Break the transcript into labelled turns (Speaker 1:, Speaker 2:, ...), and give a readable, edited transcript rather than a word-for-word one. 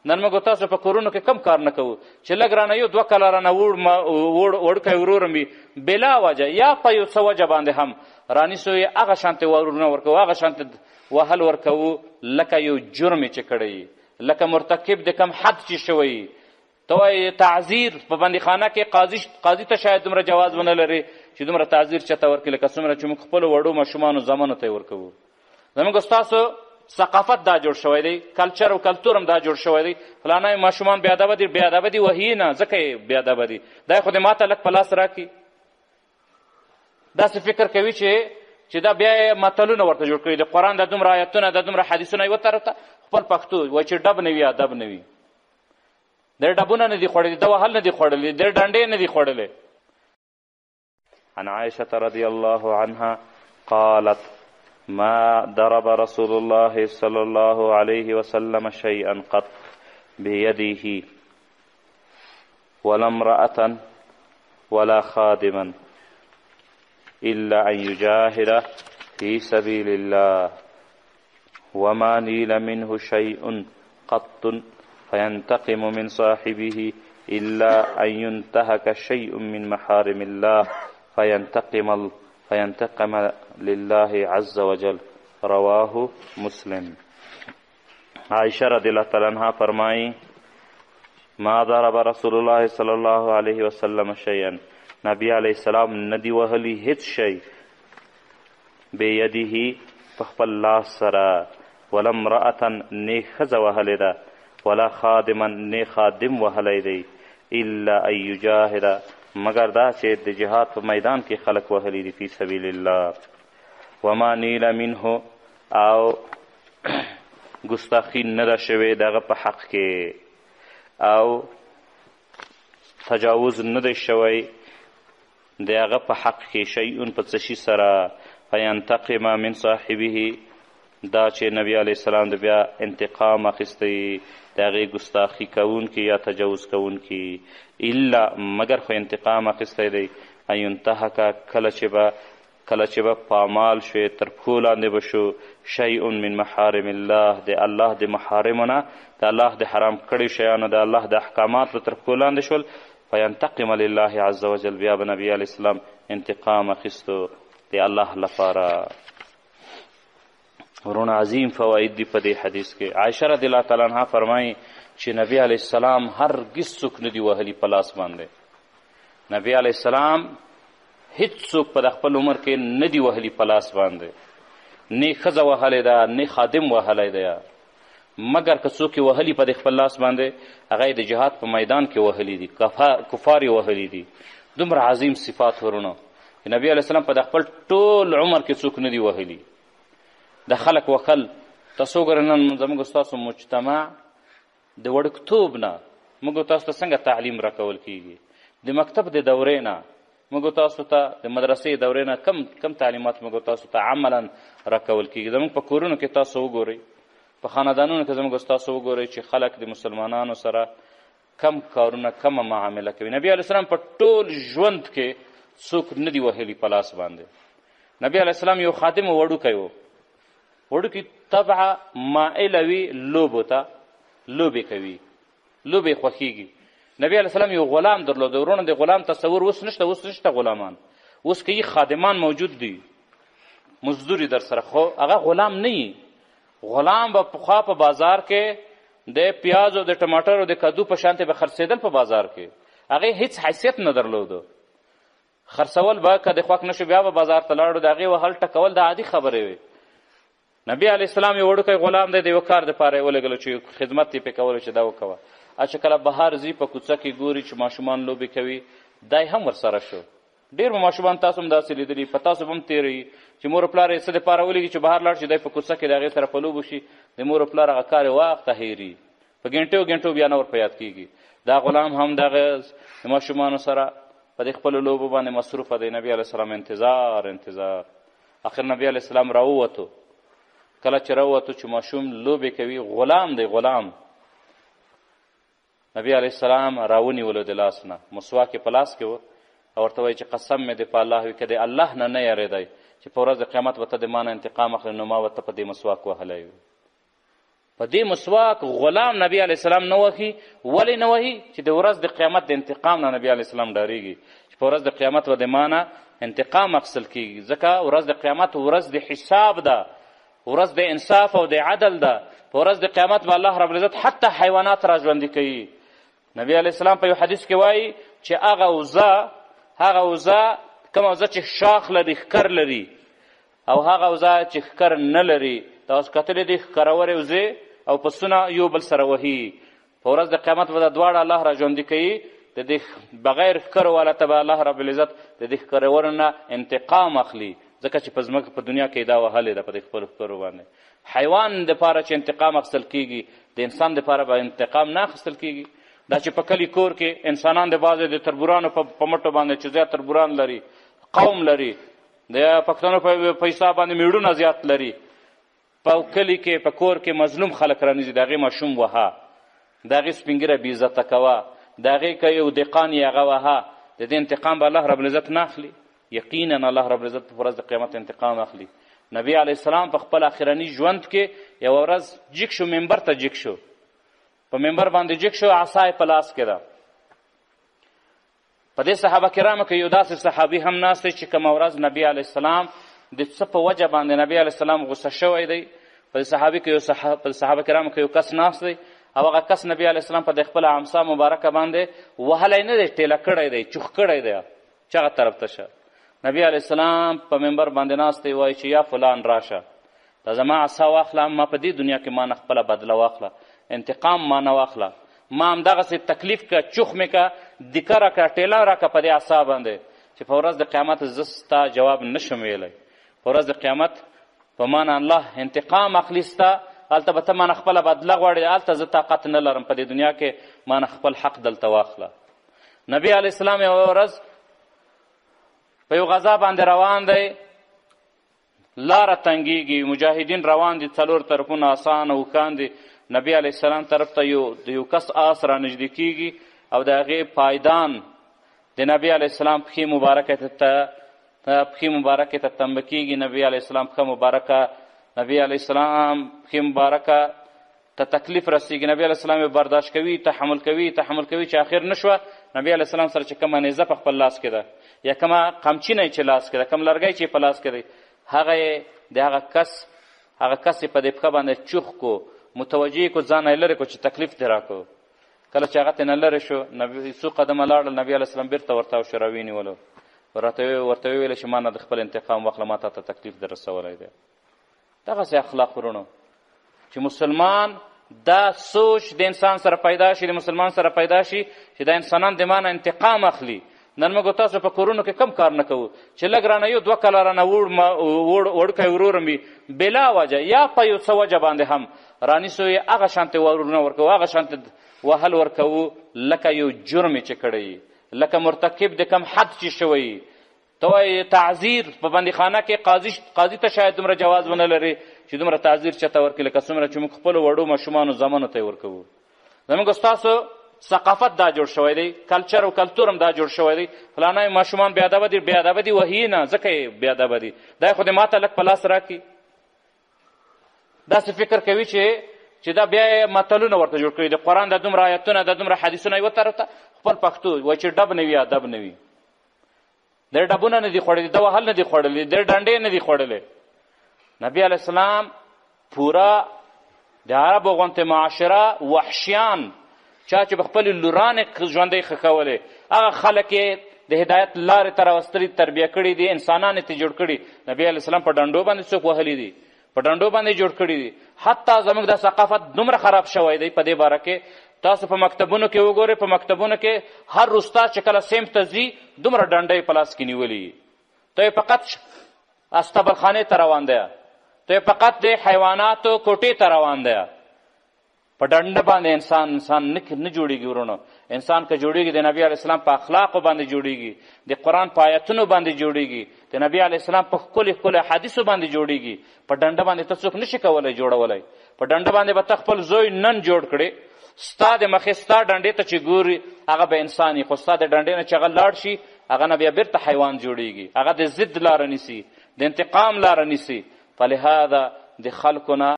Speaker 1: نن موږ تاسو په کورونو کې کم کار نه کوو چې لږ رانه یو 2 کاله رانه وړوکی ورور مې بلا وجه یا په یو څه وجه باندې هم رانیسو یې هغه شانتې ورورونه ورکوو هغه شانتې وهل ورکوو لکه یو جرم چې کړی لکه مرتکب د کم حد چې شوی ته وایې تعذیر په بندیخانه کې قاضي ته شاید دومره جواز ونه لري چې دومره تعذیر چاته ورکړي لکه څومره چې موږ خپلو وړو ماشومانو زامنو ته یې ورکوو زموږ ستاسو ثقافت دا جوړ شوی دی کلچر او کلتور هم دا جوړ شوی دی فلانه ماشومان بېادبه دي بېادبه دي وهي نه ځکه یې بېادبه دي دا یې خو دې ما ته لږ په لاس راکړي داسې فکر کوي چې دا بیا یې متلونه ورته جوړ کړي د قرآن دا دومره آیتونه دا دومره حدیثونه یې وترته خپل پښتو وایي چې ډب نه وي ادب نه وي د ډبونه نه دي خوړلي د وهل نه دي خوړلي د ډنډې نه دي خوړلې عن عائشة رضي الله عنها قالت ما ضرب رسول الله صلى الله عليه وسلم شيئا قط بيده ولا امرأة ولا خادما إلا أن يجاهد في سبيل الله وما نيل منه شيء قط فينتقم من صاحبه إلا أن ينتهك شيء من محارم الله فينتقم لله عز وجل رواه مسلم عائشہ رضی اللہ تعالیٰ عنہ فرمائی ما ضرب رسول الله صلی اللہ علیہ وسلم شیئا نبی علیہ السلام ندی وهلی هیڅ شی بیده په خپل لاس سره ولا امرأة نه ښځه وهلی ده ولا خادما نه خادم وهلی دی الا ان یجاهد مگر دا چې د جهاد په میدان کې خلق وهلی دي فی سبیل الله وما نیل منه او ګستاخي نه ده شوې د هغه په حق کې او تجاوز نه دی شوی د هغه په حق کې شیئون په څه شي سره فینتقم من صاحبه دا چې نبی علیه السلام د بیا انتقام اخیستی د هغې ګستاخي کوونکي یا تجاوز کوونکي الا مگر خو انتقام اخیستی دی ان ینتهک کله چې به پامال شوې تر پښو لاندې به شو شیء من محارم الله د الله د محارمو نه د الله د حرام کړي شیانو د الله د احکامات به تر پښو لاندې شول فینتقم لله عز وجل بیا به نبی علیه السلام انتقام اخیستو د الله لپاره ورونه عظیم فواید دی په دې حدیث کې عایشه رضی الله تعالی عنها فرمایي چې نبی علیه السلام هرګز څوک نه دي وهلي په لاس باندې نبی علیه السلام هیڅ څوک په د خپل عمر کې نه دي وهلي په لاس باندې نه ښځه وهلی ده نه خادم وهلی ده مګر که څوک یې وهلي په د خپل لاس باندې هغه یې د جهاد په میدان کې وهلي دي کفار یې وهلي دي دومره عظیم صفات ورونه نبی علیه السلام په د خپل ټول عمر کې څوک نه دي وهلي د خلق وخل تاسو ګورئ نن زموږ ستاسو مجتمع د وړکتوب نه موږ تاسو ته څنګه تعلیم راکول کیږي د مکتب د دورې نه موږ تاسو ته د مدرسې دورې نه کم تعلیمات موږ تاسو ته عملا راکول کیږي زموږ په کورونو کې تاسو وګورئ په خاندانونو کې زموږ تاسو وګورئ چې خلک د مسلمانانو سره کم کارونه کمه معامله کوي نبی علیه السلام په ټول ژوند کې څوک نه دي وهلي په لاس باندې نبی علیه السلام یو خادم وړوکی و وړوکي طبعه مائله وي لوبو ته لوبې کوي لوبې خوښیږي نبی علیه السلام یو غلام درلود ورونه د غلام تصور اوس نشته غلامان اوس که خادمان موجود دي مزدوري در سره خو هغه غلام نه وي غلام به پخوا په بازار کې د پیاز او د ټماټر او د کدو په شانتې به خرڅېدل په بازار کې هغې هیڅ حیثیت نه درلودو خرڅول به که د خوښ نشو بیا به بازار ته لاړو د هغې وهل ټکول د عادي خبرې وي نبی علیه السلام یو وړوکی غلام دی د یو کار دپاره یې ولېږلو چې خدمت یې پې کولو چې دا وکوه چې کله بهر ځي په کوڅه کې ګوري چې ماشومان لوبې کوي دا هم ورسره شو ډېر به ماشومان تاسو هم داسې لیدلي په تاسو به هم تېروي چې مور پلار یې څه دپاره ولېږي چې بهر لاړ شي دی په کوڅه کې د هغې سره په لوبو شي د مور پلار هغه کار یې وخته هېري په ګنټو بیا نه ور په یاد کېږي دا غلام هم دغه د ماشومانو سره په دې خپلو لوبو باندې مصروفه دی نبي علیه السلام انتظار آخر نبي علیه السلام راووتو کله چې راووتو چې ماشوم لوبې کوي غلام دی غلام نبی علیه السلام راونیولو د لاس نه مسواک یې په لاس کې و او ورته وایي چې قسم مې دې په الله وي که د الله نه نه یارېدی چې په ورځ د قیامت به ته د ما نه انتقام اخلي نو ما به ته په دې مسواک وهلی وي په دې مسواک غلام نبی علیه السلام نه وهي. ولې نه وهي؟ چې د ورځ د قیامت د انتقام نه نبی علیه السلام ډارېږي چې په ورځ د قیامت به د ما نه انتقام اخیستل کېږي. ځکه ورځ د قیامت ورځ د حساب ده، ورځ د انصاف او د عدل ده. په ورځ د قیامت به الله رب العزت حتی حیوانات را ژوندي کوي. نبی علیه السلام په یو حدیث کې وایي چې هغه وزه کومه وزه چې شاخ لري، ښکر لري، او هغه وزه چې ښکر نه لري، تاسو کتلې دي ښکرورې وزې او پسونه یو بل سره وهي. په ورځ د قیامت به دا دواړه الله را ژوندي کوي. د دې بغیر ښکرو والا ته به الله رب العزت د دې ښکرورو نه انتقام اخلي، ځکه چې په ځمکه په دنیا کې دا وهلې ده په دې خپلو ښکرو باندې. حیوان دپاره چې انتقام اخیستل کېږي، د انسان دپاره به انتقام نه اخیستل کېږي. دا چې په کلي کور کې انسانان د بعضې د تربورانو په مټو باندې چې زیات تربوران لري، قوم لري، د پښتنو په پیسه باندې میړونه زیات لري، په کلي کې په کور کې مظلوم خلک رانیزي، د هغې ماشوم وهه، د هغې سپین ږیره بېعزته کوه، د هغې که یو دهقان یې هغه وهه. د دې انتقام به الله رب العزت نه اخلي. یقینا الله رب العزت په ورځ د قیامت انتقام اخلي. نبی علیه السلام په خپل اخرني ژوند کې یوه ورځ جګ شو، منبر ته جګ شو، په منبر باندې جګ شو، عصا یې په لاس کې ده. په دې صحابه کرامو کې یو داسې صحابي هم ناست دی چې کومه ورځ نبی علیه السلام د څه په وجه باندې نبی علیه السلام غصه شوی دی. په صحابه کرامو کې یو کس ناست دی، او هغه کس نبی علیه السلام په د خپله عمسا مبارکه باندې وهلی نه دی، ټیله کړی دی، چوخ کړی دی چې هغه طرف ته شه. نبی علیه السلام په منبر باندې ناست دی، وایي چې یا فلان راشه، دا زما عصا واخله، ما په دې دنیا کې ما نه خپله بدله واخله، انتقام ما نه واخله، ما همدغسې تکلیف که، چوخ مې که، دیکه را که، ټیله را که په دې عصا باندې، چې په ورځ د قیامت زه ستا جواب نشم ویلی. په ورځ د قیامت په ما نه الله انتقام اخلي ستا، هلته به ته ما نه خپله بدله غواړې، هلته زه طاقت نه لرم، په دې دنیا کې ما نه خپل حق دلته واخله. نبی علیه السلام یوه ورځ په یو غذا باندې روان دی، لاره تنګېږي، مجاهدین روان دي، څلور طرفونه آسان او اوښان دي. نبی علیه السلام طرف ته د یو کس آس را نږدې کېږي، او د هغې پایدان د نبی علیه السلام پښې مبارکې ته تنبه کېږي. نبی علیه السلام پښه مبارکه ته تکلیف رسېږي. نبی علیه السلام یې برداشت کوي، تحمل کوي، چې آخر نه شوه. نبی علیه السلام سره چې کومه نیزه په خپل لاس کې ده، یا کومه قمچینه چې لاس کې ده، کوم لرګی چې په لاس کې دی، هغه یې د هغه کس یې په دې پښه باندې چوخ کو، متوجه کو، ځان یې لرې کو چې تکلیف دې راکړو. کله چې هغه ترېنه لرې شو، څو قدمه لاړل، نبي علیه السلام بېرته ورته شو، راونیولو، ورته ویله چې ما نه د خپل انتقام واخله، ما تا ته تکلیف در رسولی دی. دغسې اخلاق ورونو چې مسلمان دا سوچ د انسان سره پیدا شي، د مسلمان سره پیدا شي چې دا انسانان د ما نه انتقام اخلي. نن موږ تاسو په کورونو کې کم کار نه کوو چې لږ رانه یو 2 کاله رانه وړکی ورورم وي، بلا وجه یا په یو څه وجه باندې هم رانیسو یې هغه شانتې ورونه ورکوو، هغه شانتې وهل ورکوو لکه یو جرم چې کړی، لکه مرتکب د کم حد چې شوی. ته وایې تعذیر په بندیخانه کې قاضي ته شاید دومره جواز ونه لري چې دومره تعذیر چاته ورکړي لکه څومره چې موږ خپلو وړو ماشومانو زامنو ته یې ورکوو. زموږ ستاسو ثقافت دا جوړ شوی دی، کلچر او کلتور هم دا جوړ شوی دی. فلانه ماشومان بې ادبه دي، وهي نه، ځکه یې بې ادبه دي، دا خو دې ما ته لږ په لاس راکړي. داسې فکر کوي چې دا بیا یې متلونه ورته جوړ کړي، د قرآن دا دومره آیتونه، دا دومره حدیثونه یوه طرف ته، خپل پښتو وایي چې ډب نه وي ادب نه وي، د ډبونه نه دي خوړلي، د وهل نه دي خوړلي، د ډنډې نه دي خوړلې. نبی علیه السلام پوره د عربو غوندې معاشره وحشیان، چا چې به خپلې لورانې ژوندۍ ښخولې، هغه خلک یې د هدایت لارې ته راوستلي، تربیه کړي دي، انسانان یې جوړ کړي. نبی علیه السلام په ډنډو باندې څوک وهلي دي، په ډنډو باندې جوړ کړي دي. حتی زموږ د ثقافت دومره خراب شوی دی په دې باره کې. تاسو په مکتبونو کې وګورئ، په مکتبونو کې هر استاد چې کله سیمپ ته ځي دومره ډنډۍ په لاس کې نیولي، ته یې فقط استبلخانې ته روان دی، ته یې فقط د حیواناتو کوټې ته روان دی. په ډنډه باندې انسان نه جوړېږي ورونو. انسان که جوړېږي د نبي علیه السلام په اخلاقو باندې جوړېږي، د قرآن په آیتونو باندې جوړېږي، د نبي علیه السلام په ښکلي حدیثو باندې جوړېږي. په ډنډه باندې ته څوک نشي کولی جوړولی. په ډنډه باندې به ته خپل زوی نن جوړ کړې، ستا د مخې ستا ډنډې ته چې ګوري هغه به انسان وي، خو ستا د ډنډې نه چې هغه لاړ شي هغه نه بیا بېرته حیوان جوړېږي، هغه د ضد لاره نیسي، د انتقام لاره نیسي. فلهذا د خلکو نه